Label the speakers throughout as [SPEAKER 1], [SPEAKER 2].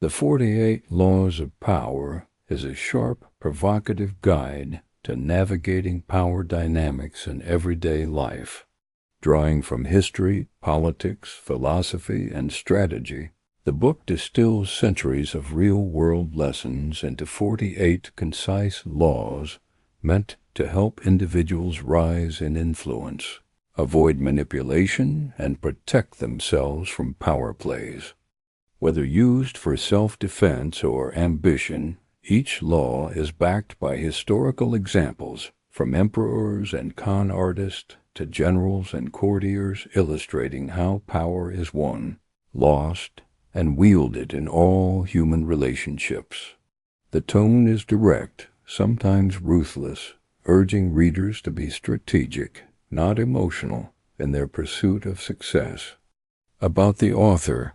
[SPEAKER 1] The 48 Laws of Power is a sharp, provocative guide to navigating power dynamics in everyday life. Drawing from history, politics, philosophy, and strategy, the book distills centuries of real-world lessons into 48 concise laws meant to help individuals rise in influence, avoid manipulation, and protect themselves from power plays. Whether used for self-defense or ambition, each law is backed by historical examples, from emperors and con artists to generals and courtiers, illustrating how power is won, lost, and wielded in all human relationships. The tone is direct, sometimes ruthless, urging readers to be strategic, not emotional, in their pursuit of success. About the author.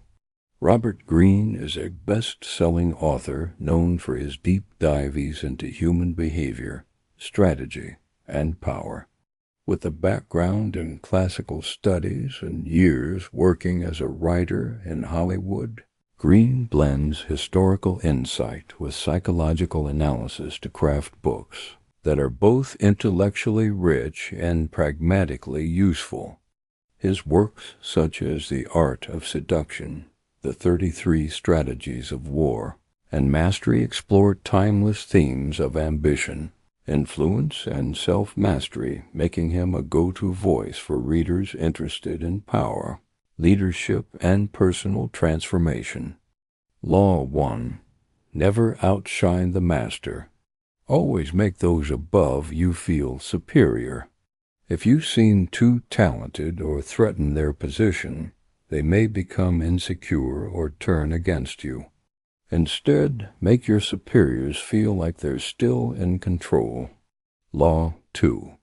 [SPEAKER 1] Robert Greene is a best-selling author known for his deep dives into human behavior, strategy, and power. With a background in classical studies and years working as a writer in Hollywood, Greene blends historical insight with psychological analysis to craft books that are both intellectually rich and pragmatically useful. His works, such as The Art of Seduction, The 33 Strategies of War, and Mastery, explore timeless themes of ambition, influence, and self-mastery, making him a go-to voice for readers interested in power, leadership, and personal transformation. Law 1. Never outshine the master. Always make those above you feel superior. If you seem too talented or threaten their position, they may become insecure or turn against you. Instead, make your superiors feel like they're still in control. Law 2.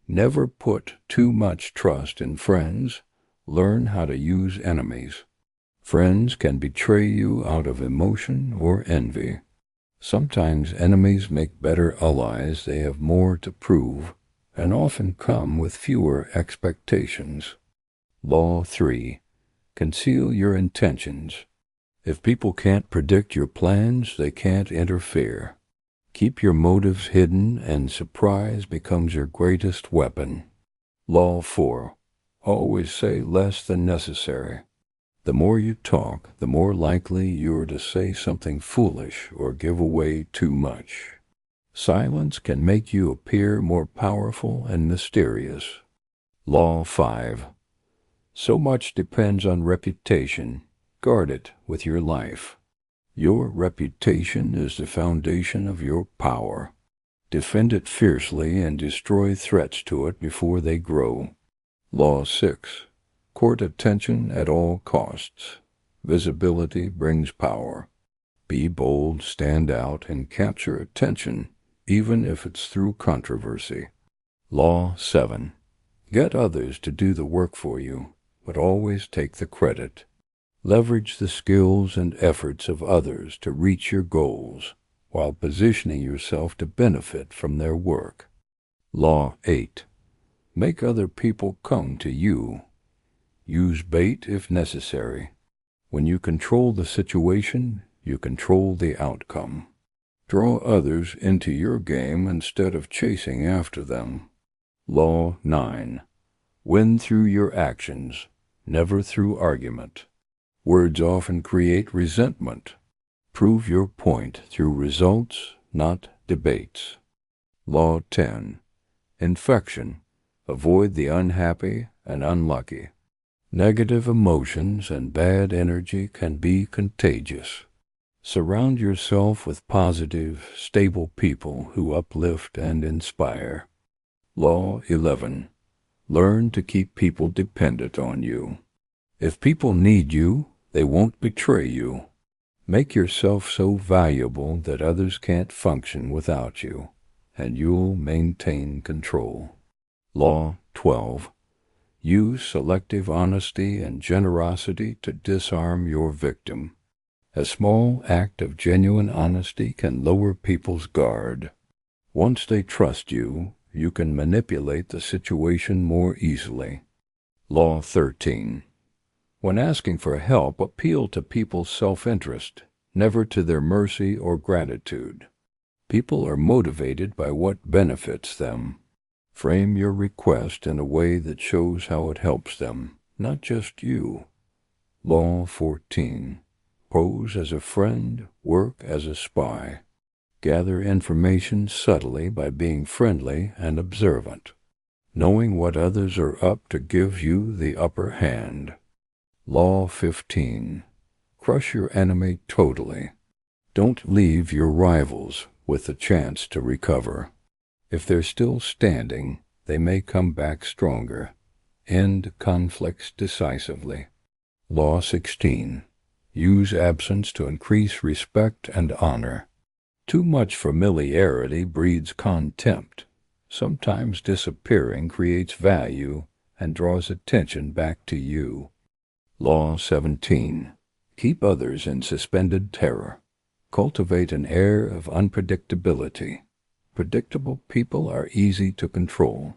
[SPEAKER 1] Never put too much trust in friends. Learn how to use enemies. Friends can betray you out of emotion or envy. Sometimes enemies make better allies. They have more to prove and often come with fewer expectations. Law 3. Conceal your intentions. If people can't predict your plans, they can't interfere. Keep your motives hidden, and surprise becomes your greatest weapon. Law 4. Always say less than necessary. The more you talk, the more likely you're to say something foolish or give away too much. Silence can make you appear more powerful and mysterious. Law 5. So much depends on reputation. Guard it with your life. Your reputation is the foundation of your power. Defend it fiercely and destroy threats to it before they grow. Law 6. Court attention at all costs. Visibility brings power. Be bold, stand out, and capture attention, even if it's through controversy. Law 7. Get others to do the work for you, but always take the credit. Leverage the skills and efforts of others to reach your goals, while positioning yourself to benefit from their work. Law 8. Make other people come to you. Use bait if necessary. When you control the situation, you control the outcome. Draw others into your game instead of chasing after them. Law 9. Win through your actions, never through argument. Words often create resentment. Prove your point through results, not debates. Law 10. Infection. Avoid the unhappy and unlucky. Negative emotions and bad energy can be contagious. Surround yourself with positive, stable people who uplift and inspire. Law 11. Learn to keep people dependent on you. If people need you, they won't betray you. Make yourself so valuable that others can't function without you, and you'll maintain control. Law 12. Use selective honesty and generosity to disarm your victim. A small act of genuine honesty can lower people's guard. Once they trust you, you can manipulate the situation more easily. Law 13. When asking for help, appeal to people's self-interest, never to their mercy or gratitude. People are motivated by what benefits them. Frame your request in a way that shows how it helps them, not just you. Law 14. Pose as a friend, work as a spy. Gather information subtly by being friendly and observant. Knowing what others are up to gives you the upper hand. Law 15. Crush your enemy totally. Don't leave your rivals with the chance to recover. If they're still standing, they may come back stronger. End conflicts decisively. Law 16. Use absence to increase respect and honor. Too much familiarity breeds contempt. Sometimes disappearing creates value and draws attention back to you. Law 17. Keep others in suspended terror. Cultivate an air of unpredictability. Predictable people are easy to control.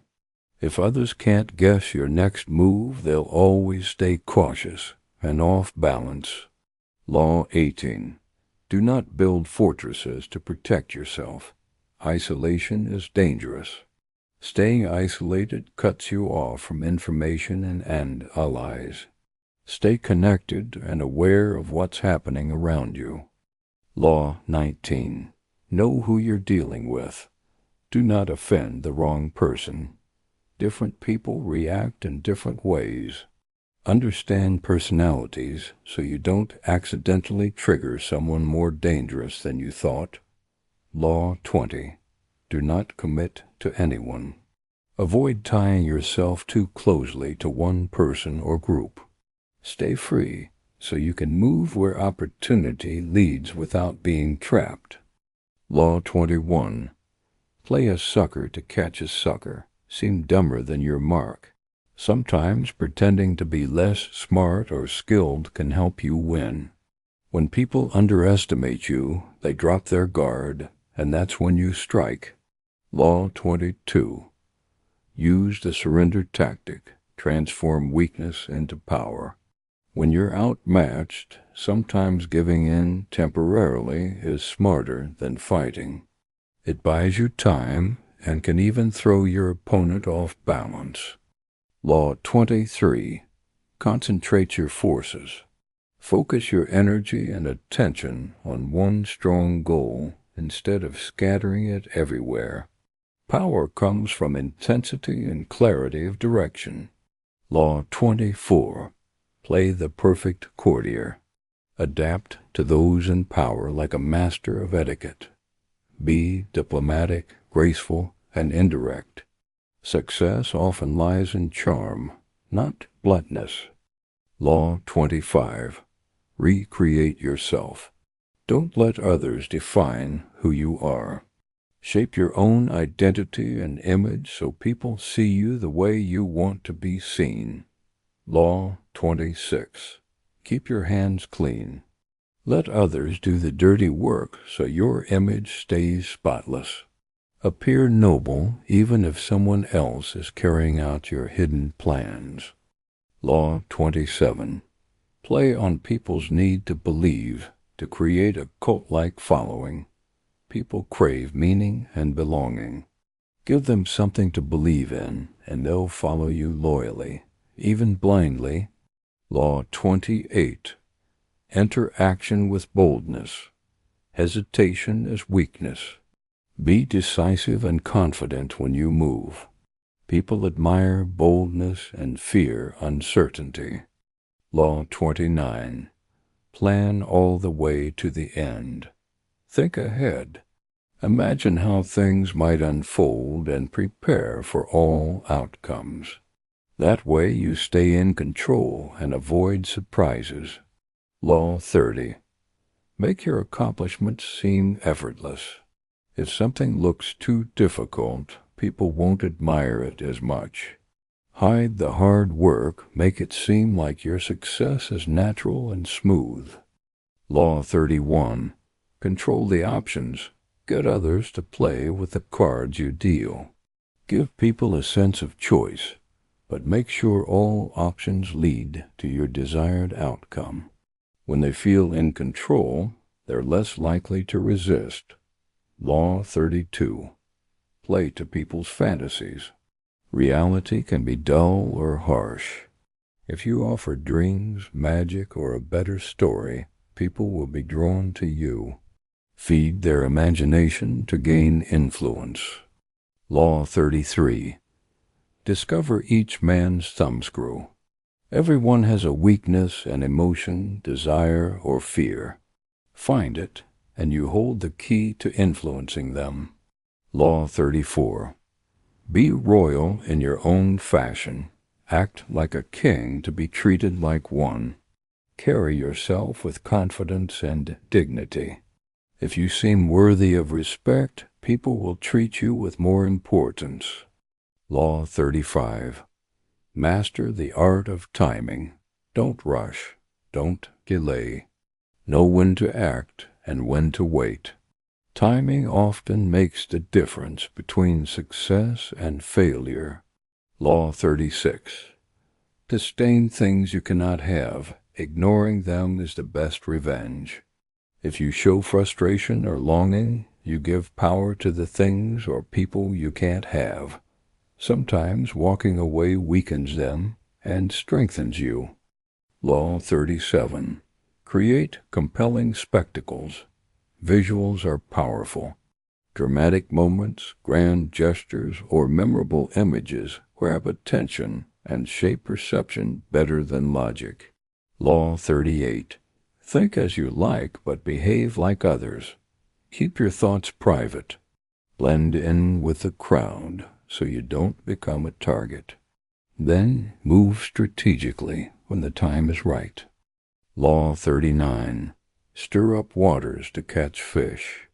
[SPEAKER 1] If others can't guess your next move, they'll always stay cautious and off balance. Law 18. Do not build fortresses to protect yourself. Isolation is dangerous. Staying isolated cuts you off from information and allies. Stay connected and aware of what's happening around you. Law 19. Know who you're dealing with. Do not offend the wrong person. Different people react in different ways. Understand personalities so you don't accidentally trigger someone more dangerous than you thought. Law 20. Do not commit to anyone. Avoid tying yourself too closely to one person or group. Stay free so you can move where opportunity leads without being trapped. Law 21. Play a sucker to catch a sucker. Seem dumber than your mark. Sometimes pretending to be less smart or skilled can help you win. When people underestimate you, they drop their guard, and that's when you strike. Law 22. Use the surrender tactic. Transform weakness into power. When you're outmatched, sometimes giving in temporarily is smarter than fighting. It buys you time and can even throw your opponent off balance. Law 23. Concentrate your forces. Focus your energy and attention on one strong goal instead of scattering it everywhere. Power comes from intensity and clarity of direction. Law 24. Play the perfect courtier. Adapt to those in power like a master of etiquette. Be diplomatic, graceful, and indirect. Success often lies in charm, not bluntness. Law 25. Recreate yourself. Don't let others define who you are. Shape your own identity and image so people see you the way you want to be seen. Law 26. Keep your hands clean. Let others do the dirty work so your image stays spotless. Appear noble even if someone else is carrying out your hidden plans. Law 27. Play on people's need to believe to create a cult-like following. People crave meaning and belonging. Give them something to believe in, and they'll follow you loyally, even blindly. Law 28. Enter action with boldness. Hesitation is weakness. Be decisive and confident when you move. People admire boldness and fear uncertainty. Law 29. Plan all the way to the end. Think ahead. Imagine how things might unfold and prepare for all outcomes. That way you stay in control and avoid surprises. Law 30. Make your accomplishments seem effortless. If something looks too difficult, people won't admire it as much. Hide the hard work, make it seem like your success is natural and smooth. Law 31. Control the options. Get others to play with the cards you deal. Give people a sense of choice, but make sure all options lead to your desired outcome. When they feel in control, they're less likely to resist. Law 32. Play to people's fantasies. Reality can be dull or harsh. If you offer dreams, magic, or a better story, people will be drawn to you. Feed their imagination to gain influence. Law 33. Discover each man's thumbscrew. Everyone has a weakness, an emotion, desire, or fear. Find it, and you hold the key to influencing them. Law 34. Be royal in your own fashion. Act like a king to be treated like one. Carry yourself with confidence and dignity. If you seem worthy of respect, people will treat you with more importance. Law 35. Master the art of timing. Don't rush. Don't delay. Know when to act and when to wait. Timing often makes the difference between success and failure. Law 36. Disdain things you cannot have. Ignoring them is the best revenge. If you show frustration or longing, you give power to the things or people you can't have. Sometimes walking away weakens them and strengthens you. Law 37. Create compelling spectacles. Visuals are powerful. Dramatic moments, grand gestures, or memorable images grab attention and shape perception better than logic. Law 38. Think as you like, but behave like others. Keep your thoughts private. Blend in with the crowd so you don't become a target. Then move strategically when the time is right. Law 39. Stir up waters to catch fish.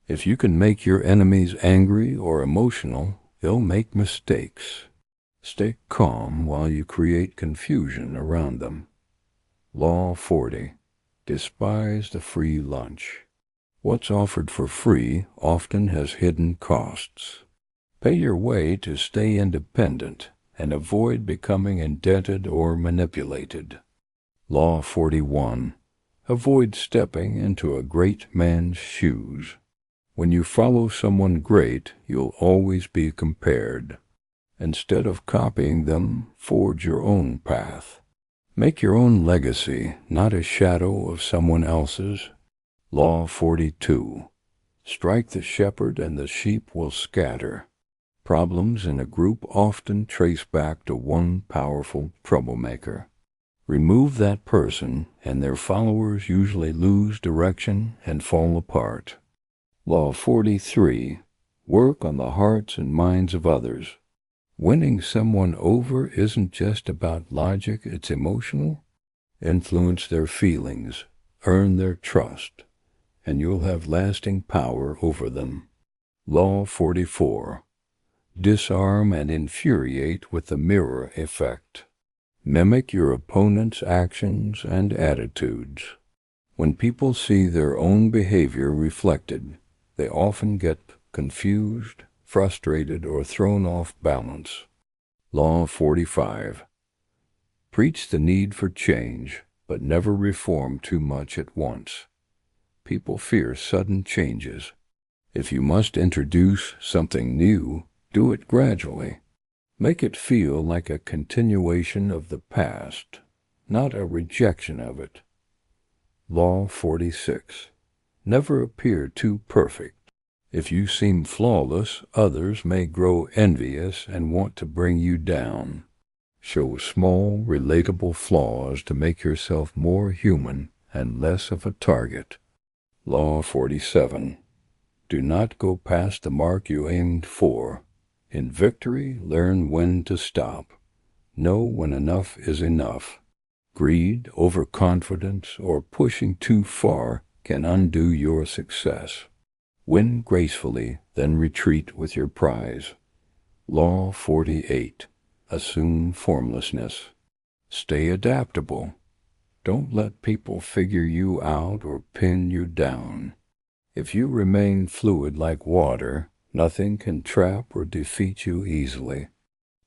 [SPEAKER 1] If you can make your enemies angry or emotional, they'll make mistakes. Stay calm while you create confusion around them. Law 40. Despise the free lunch. What's offered for free often has hidden costs. Pay your way to stay independent and avoid becoming indebted or manipulated. Law 41. Avoid stepping into a great man's shoes. When you follow someone great, you'll always be compared. Instead of copying them, forge your own path. Make your own legacy, not a shadow of someone else's. Law 42. Strike the shepherd and the sheep will scatter. Problems in a group often trace back to one powerful troublemaker. Remove that person, and their followers usually lose direction and fall apart. Law 43. Work on the hearts and minds of others. Winning someone over isn't just about logic, it's emotional. Influence their feelings, earn their trust, and you'll have lasting power over them. Law 44. Disarm and infuriate with the mirror effect. Mimic your opponent's actions and attitudes. When people see their own behavior reflected, they often get confused, frustrated, or thrown off balance. Law 45. Preach the need for change, but never reform too much at once. People fear sudden changes. If you must introduce something new, do it gradually. Make it feel like a continuation of the past, not a rejection of it. Law 46. Never appear too perfect. If you seem flawless, others may grow envious and want to bring you down. Show small, relatable flaws to make yourself more human and less of a target. Law 47. Do not go past the mark you aimed for. In victory, learn when to stop. Know when enough is enough. Greed, overconfidence, or pushing too far can undo your success. Win gracefully, then retreat with your prize. Law 48. Assume formlessness. Stay adaptable. Don't let people figure you out or pin you down. If you remain fluid like water, nothing can trap or defeat you easily.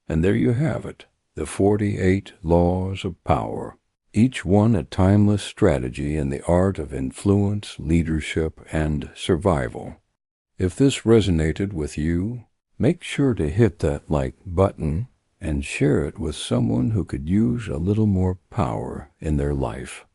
[SPEAKER 1] And there you have it, the 48 laws of power. each one a timeless strategy in the art of influence, leadership, and survival. If this resonated with you, make sure to hit that like button and share it with someone who could use a little more power in their life.